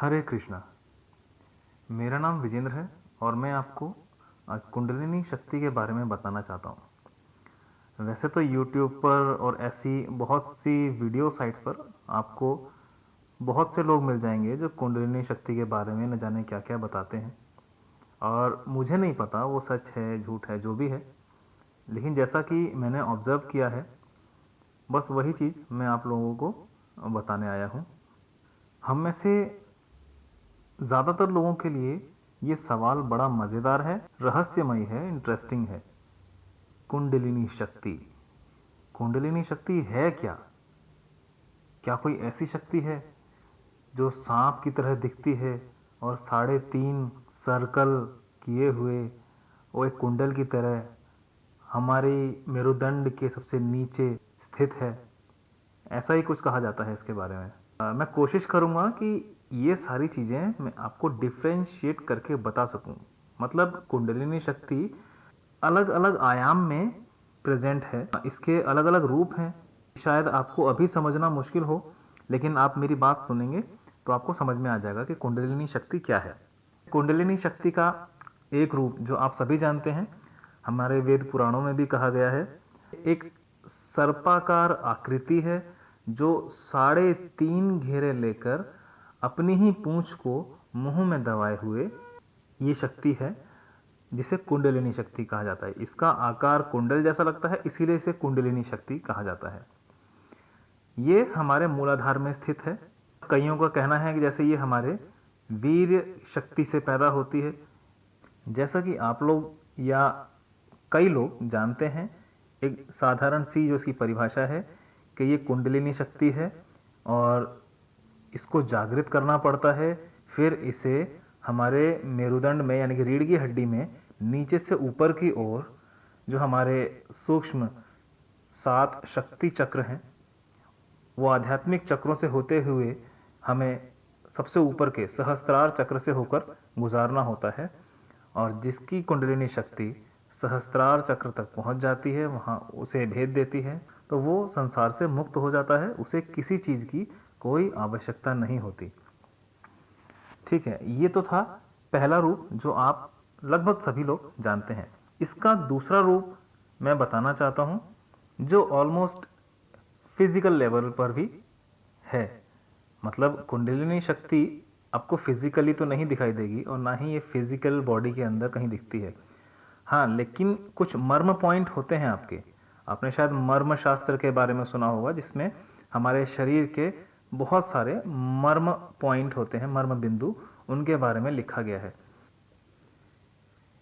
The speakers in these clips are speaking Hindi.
हरे कृष्णा। मेरा नाम विजेंद्र है और मैं आपको आज कुंडलिनी शक्ति के बारे में बताना चाहता हूँ। वैसे तो यूट्यूब पर और ऐसी बहुत सी वीडियो साइट्स पर आपको बहुत से लोग मिल जाएंगे जो कुंडलिनी शक्ति के बारे में न जाने क्या क्या बताते हैं, और मुझे नहीं पता वो सच है झूठ है जो भी है, लेकिन जैसा कि मैंने ऑब्जर्व किया है बस वही चीज़ मैं आप लोगों को बताने आया हूँ। हम में से ज़्यादातर लोगों के लिए ये सवाल बड़ा मज़ेदार है, रहस्यमयी है, इंटरेस्टिंग है। कुंडलिनी शक्ति, कुंडलिनी शक्ति है क्या? क्या कोई ऐसी शक्ति है जो सांप की तरह दिखती है और 3.5 सर्कल किए हुए वो एक कुंडल की तरह हमारी मेरुदंड के सबसे नीचे स्थित है? ऐसा ही कुछ कहा जाता है इसके बारे में। मैं कोशिश करूंगा कि ये सारी चीज़ें मैं आपको डिफ्रेंशिएट करके बता सकूं। मतलब कुंडलिनी शक्ति अलग अलग आयाम में प्रेजेंट है, इसके अलग अलग रूप हैं। शायद आपको अभी समझना मुश्किल हो, लेकिन आप मेरी बात सुनेंगे तो आपको समझ में आ जाएगा कि कुंडलिनी शक्ति क्या है। कुंडलिनी शक्ति का एक रूप जो आप सभी जानते हैं, हमारे वेद पुराणों में भी कहा गया है, एक सर्पाकार आकृति है जो 3.5 घेरे लेकर अपनी ही पूंछ को मुंह में दबाए हुए ये शक्ति है जिसे कुंडलिनी शक्ति कहा जाता है। इसका आकार कुंडल जैसा लगता है, इसीलिए इसे कुंडलिनी शक्ति कहा जाता है। ये हमारे मूलाधार में स्थित है। कईयों का कहना है कि जैसे ये हमारे वीर्य शक्ति से पैदा होती है। जैसा कि आप लोग या कई लोग जानते हैं, एक साधारण सी जो इसकी परिभाषा है कि ये कुंडलिनी शक्ति है और इसको जागृत करना पड़ता है। फिर इसे हमारे मेरुदंड में यानी कि रीढ़ की हड्डी में नीचे से ऊपर की ओर जो हमारे सूक्ष्म 7 शक्ति चक्र हैं, वो आध्यात्मिक चक्रों से होते हुए हमें सबसे ऊपर के सहस्त्रार चक्र से होकर गुजारना होता है, और जिसकी कुंडलिनी शक्ति सहस्त्रार चक्र तक पहुंच जाती है, वहां उसे भेद देती है, तो वो संसार से मुक्त हो जाता है। उसे किसी चीज की कोई आवश्यकता नहीं होती। ठीक है, ये तो था पहला रूप जो आप लगभग सभी लोग जानते हैं। इसका दूसरा रूप मैं बताना चाहता हूं जो ऑलमोस्ट फिजिकल लेवल पर भी है। मतलब कुंडलिनी शक्ति आपको फिजिकली तो नहीं दिखाई देगी और ना ही ये फिजिकल बॉडी के अंदर कहीं दिखती है। हाँ, लेकिन कुछ मर्म पॉइंट होते हैं आपके। आपने शायद मर्म शास्त्र के बारे में सुना होगा, जिसमें हमारे शरीर के बहुत सारे मर्म पॉइंट होते हैं, मर्म बिंदु, उनके बारे में लिखा गया है।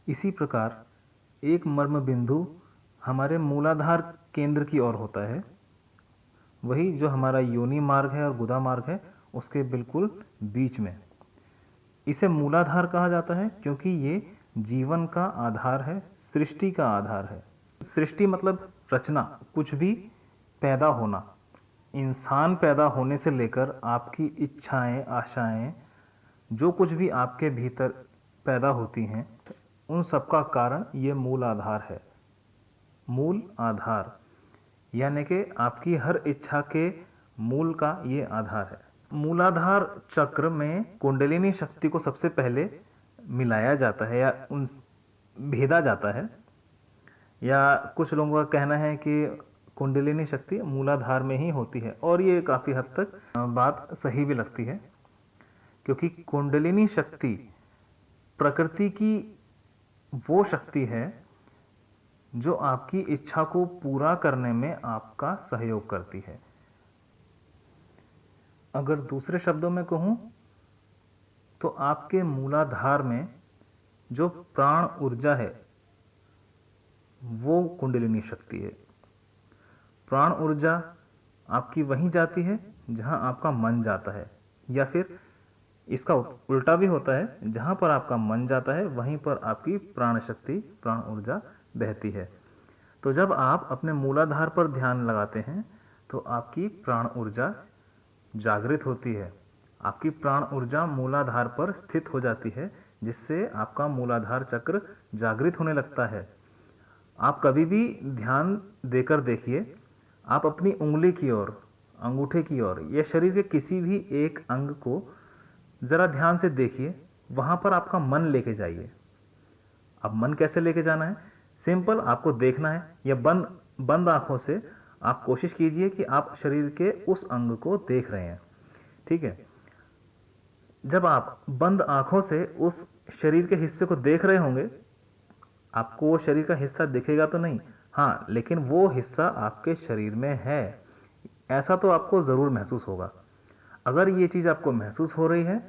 इसी प्रकार एक मर्म बिंदु हमारे मूलाधार केंद्र की ओर होता है, वही जो हमारा योनि मार्ग है और गुदा मार्ग है उसके बिल्कुल बीच में। इसे मूलाधार कहा जाता है क्योंकि ये जीवन का आधार है, सृष्टि का आधार है। सृष्टि मतलब रचना, कुछ भी पैदा होना। इंसान पैदा होने से लेकर आपकी इच्छाएं, आशाएं, जो कुछ भी आपके भीतर पैदा होती हैं, उन सबका कारण ये मूल आधार है। मूल आधार यानी कि आपकी हर इच्छा के मूल का ये आधार है। मूलाधार चक्र में कुंडलिनी शक्ति को सबसे पहले मिलाया जाता है या उन भेदा जाता है, या कुछ लोगों का कहना है कि कुंडलिनी शक्ति मूलाधार में ही होती है, और ये काफी हद तक बात सही भी लगती है, क्योंकि कुंडलिनी शक्ति प्रकृति की वो शक्ति है जो आपकी इच्छा को पूरा करने में आपका सहयोग करती है। अगर दूसरे शब्दों में कहूं तो आपके मूलाधार में जो प्राण ऊर्जा है वो कुंडलिनी शक्ति है। प्राण ऊर्जा आपकी वहीं जाती है जहां आपका मन जाता है, या फिर इसका उल्टा भी होता है, जहां पर आपका मन जाता है वहीं पर आपकी प्राण शक्ति, प्राण ऊर्जा बहती है। तो जब आप अपने मूलाधार पर ध्यान लगाते हैं तो आपकी प्राण ऊर्जा जागृत होती है। आपकी प्राण ऊर्जा मूलाधार पर स्थित हो जाती है, जिससे आपका मूलाधार चक्र जागृत होने लगता है। आप कभी भी ध्यान देकर देखिए, आप अपनी उंगली की ओर, अंगूठे की ओर या शरीर के किसी भी एक अंग को ज़रा ध्यान से देखिए, वहाँ पर आपका मन लेके जाइए। अब मन कैसे लेके जाना है? सिंपल, आपको देखना है या बंद बंद आंखों से आप कोशिश कीजिए कि आप शरीर के उस अंग को देख रहे हैं। ठीक है? जब आप बंद आंखों से उस शरीर के हिस्से को देख रहे होंगे, आपको वो शरीर का हिस्सा दिखेगा तो नहीं, हाँ, लेकिन वो हिस्सा आपके शरीर में है, ऐसा तो आपको ज़रूर महसूस होगा। अगर ये चीज़ आपको महसूस हो रही है,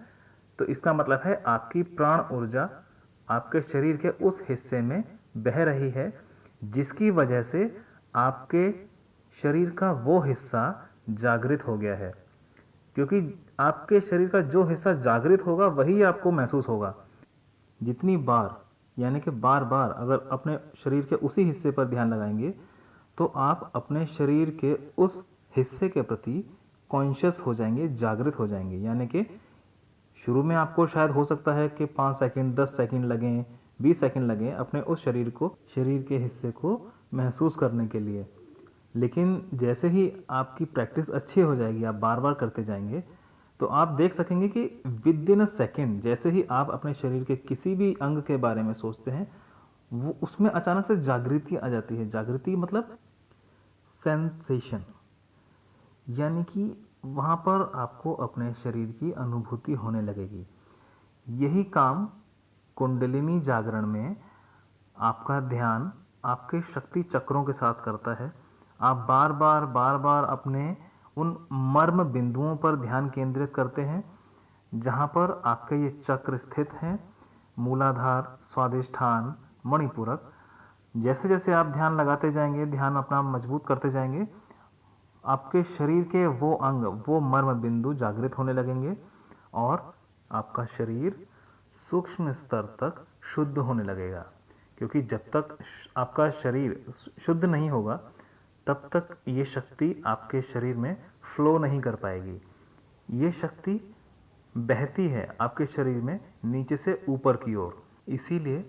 तो इसका मतलब है आपकी प्राण ऊर्जा आपके शरीर के उस हिस्से में बह रही है, जिसकी वजह से आपके शरीर का वो हिस्सा जागृत हो गया है। क्योंकि आपके शरीर का जो हिस्सा जागृत होगा वही आपको महसूस होगा। जितनी बार, यानी कि बार बार अगर अपने शरीर के उसी हिस्से पर ध्यान लगाएंगे, तो आप अपने शरीर के उस हिस्से के प्रति कॉन्शियस हो जाएंगे, जागृत हो जाएंगे। यानी कि शुरू में आपको शायद हो सकता है कि 5 सेकंड, 10 सेकंड लगें, 20 सेकंड लगें अपने उस शरीर के हिस्से को महसूस करने के लिए। लेकिन जैसे ही आपकी प्रैक्टिस अच्छी हो जाएगी, आप बार बार करते जाएंगे, तो आप देख सकेंगे कि विद इन अ सेकेंड जैसे ही आप अपने शरीर के किसी भी अंग के बारे में सोचते हैं, वो उसमें अचानक से जागृति आ जाती है। जागृति मतलब सेंसेशन, यानी कि वहाँ पर आपको अपने शरीर की अनुभूति होने लगेगी। यही काम कुंडलिनी जागरण में आपका ध्यान आपके शक्ति चक्रों के साथ करता है। आप बार बार अपने उन मर्म बिंदुओं पर ध्यान केंद्रित करते हैं जहाँ पर आपके ये चक्र स्थित हैं, मूलाधार, स्वादिष्ठान, मणिपूरक। जैसे जैसे आप ध्यान लगाते जाएंगे, ध्यान अपना मजबूत करते जाएंगे, आपके शरीर के वो अंग, वो मर्म बिंदु जागृत होने लगेंगे और आपका शरीर सूक्ष्म स्तर तक शुद्ध होने लगेगा। क्योंकि जब तक आपका शरीर शुद्ध नहीं होगा, तब तक ये शक्ति आपके शरीर में फ्लो नहीं कर पाएगी। ये शक्ति बहती है आपके शरीर में नीचे से ऊपर की ओर। इसीलिए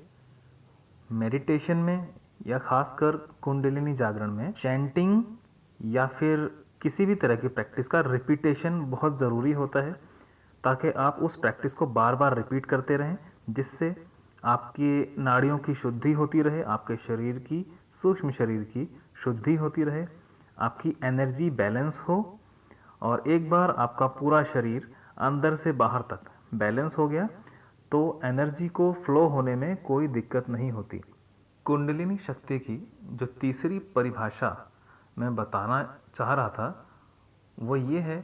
मेडिटेशन में या खासकर कुंडलिनी जागरण में चैंटिंग या फिर किसी भी तरह की प्रैक्टिस का रिपीटेशन बहुत ज़रूरी होता है, ताकि आप उस प्रैक्टिस को बार बार रिपीट करते रहें, जिससे आपकी नाड़ियों की शुद्धि होती रहे, आपके शरीर की, सूक्ष्म शरीर की शुद्धि होती रहे, आपकी एनर्जी बैलेंस हो, और एक बार आपका पूरा शरीर अंदर से बाहर तक बैलेंस हो गया, तो एनर्जी को फ्लो होने में कोई दिक्कत नहीं होती। कुंडलिनी शक्ति की जो तीसरी परिभाषा मैं बताना चाह रहा था, वो ये है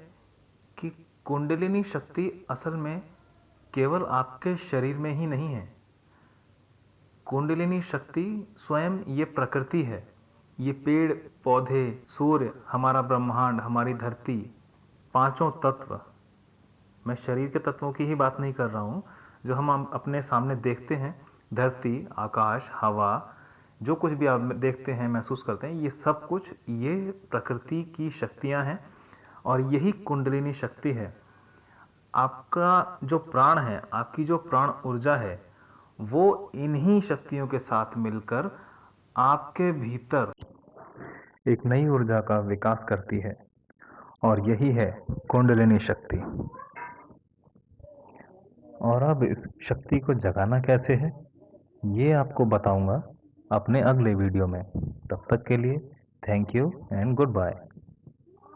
कि कुंडलिनी शक्ति असल में केवल आपके शरीर में ही नहीं है। कुंडलिनी शक्ति स्वयं ये प्रकृति है। ये पेड़ पौधे, सूर्य, हमारा ब्रह्मांड, हमारी धरती, पांचों तत्व, मैं शरीर के तत्वों की ही बात नहीं कर रहा हूँ, जो हम अपने सामने देखते हैं, धरती, आकाश, हवा, जो कुछ भी आप देखते हैं, महसूस करते हैं, ये सब कुछ ये प्रकृति की शक्तियाँ हैं और यही कुंडलिनी शक्ति है। आपका जो प्राण है, आपकी जो प्राण ऊर्जा है, वो इन्हीं शक्तियों के साथ मिलकर आपके भीतर एक नई ऊर्जा का विकास करती है, और यही है कुंडलिनी शक्ति। और अब इस शक्ति को जगाना कैसे है, ये आपको बताऊंगा अपने अगले वीडियो में। तब तक के लिए thank you and good bye.